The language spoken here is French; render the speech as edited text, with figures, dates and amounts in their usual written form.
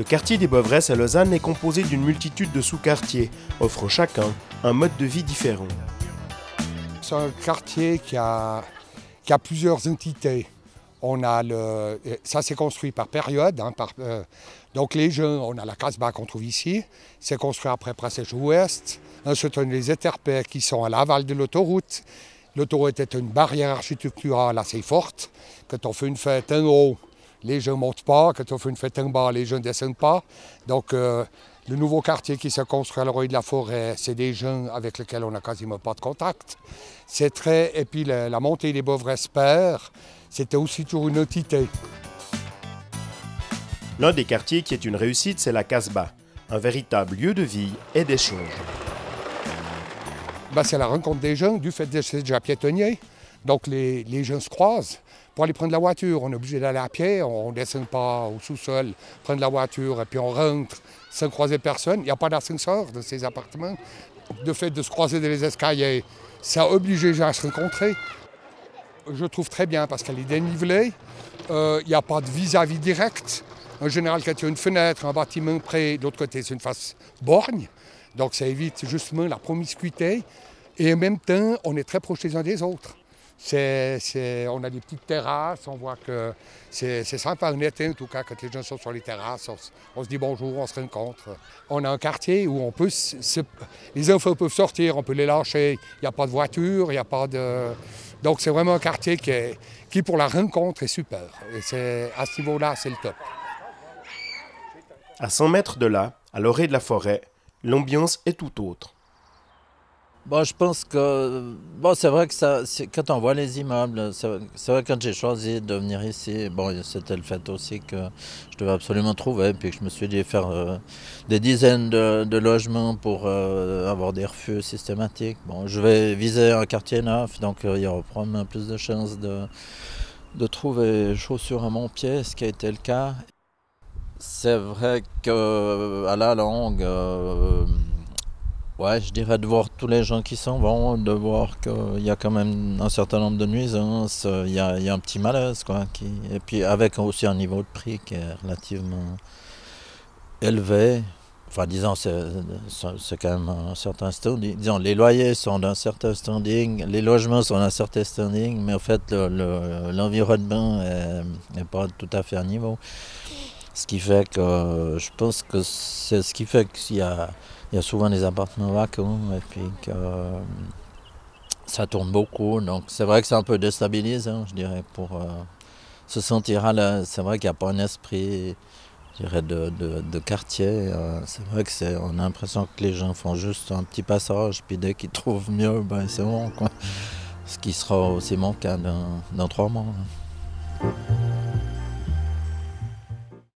Le quartier des Boveresses à Lausanne est composé d'une multitude de sous-quartiers, offrant chacun un mode de vie différent. C'est un quartier qui a plusieurs entités. Ça s'est construit par période. Donc les jeunes, on a la Casbah qu'on trouve ici. C'est construit après Prassèche-Ouest. Ensuite, on a les Éterpais qui sont à l'aval de l'autoroute. L'autoroute est une barrière architecturale assez forte. Quand on fait une fête en haut, les gens ne montent pas. Quand on fait une fête en bas, les gens ne descendent pas. Donc le nouveau quartier qui se construit à l'Oreuil de la Forêt, c'est des gens avec lesquels on n'a quasiment pas de contact. Et puis la montée des Boveresses Pères, c'était aussi toujours une entité. L'un des quartiers qui est une réussite, c'est la Casbah, un véritable lieu de vie et d'échange. C'est la rencontre des gens, du fait que c'est déjà piétonnier. Donc les gens se croisent. Pour aller prendre la voiture, on est obligé d'aller à pied, on ne descend pas au sous-sol, prendre la voiture et puis on rentre sans croiser personne. Il n'y a pas d'ascenseur dans ces appartements. Le fait de se croiser dans les escaliers, ça oblige les gens à se rencontrer. Je trouve très bien parce qu'elle est dénivelée, il n'y a pas de vis-à-vis direct. En général, quand il y a une fenêtre, un bâtiment près, de l'autre côté, c'est une face borgne. Donc ça évite justement la promiscuité. Et en même temps, on est très proches les uns des autres. On a des petites terrasses, on voit que c'est sympa en été, en tout cas, quand les gens sont sur les terrasses, on se dit bonjour, on se rencontre. On a un quartier où les enfants peuvent sortir, on peut les lâcher, il n'y a pas de voiture, il n'y a pas de... Donc c'est vraiment un quartier qui pour la rencontre est super. Et à ce niveau-là, c'est le top. À 100 mètres de là, à l'orée de la forêt, l'ambiance est tout autre. Je pense que c'est vrai que quand on voit les immeubles, c'est vrai que quand j'ai choisi de venir ici, c'était le fait aussi que je devais absolument trouver, puis que je me suis dit faire des dizaines de logements pour avoir des refus systématiques. Je vais viser un quartier neuf, donc il y aura probablement plus de chances de trouver chaussures à mon pied, ce qui a été le cas. C'est vrai qu'à la longue, je dirais de voir tous les gens qui s'en vont, de voir qu'il y a quand même un certain nombre de nuisances, il y a un petit malaise, et puis avec aussi un niveau de prix qui est relativement élevé. Enfin, disons, c'est quand même un certain standing. Disons, les loyers sont d'un certain standing, les logements sont d'un certain standing, mais en fait, l'environnement n'est pas tout à fait à niveau. Ce qui fait que je pense que c'est ce qui fait qu'il y a souvent des appartements vacants et puis que ça tourne beaucoup. Donc c'est vrai que c'est un peu déstabilisant, je dirais, pour se sentir à l'aise. C'est vrai qu'il n'y a pas un esprit, je dirais, de quartier. C'est vrai que on a l'impression que les gens font juste un petit passage, puis dès qu'ils trouvent mieux, c'est bon, quoi. Ce qui sera aussi mon cas dans 3 mois.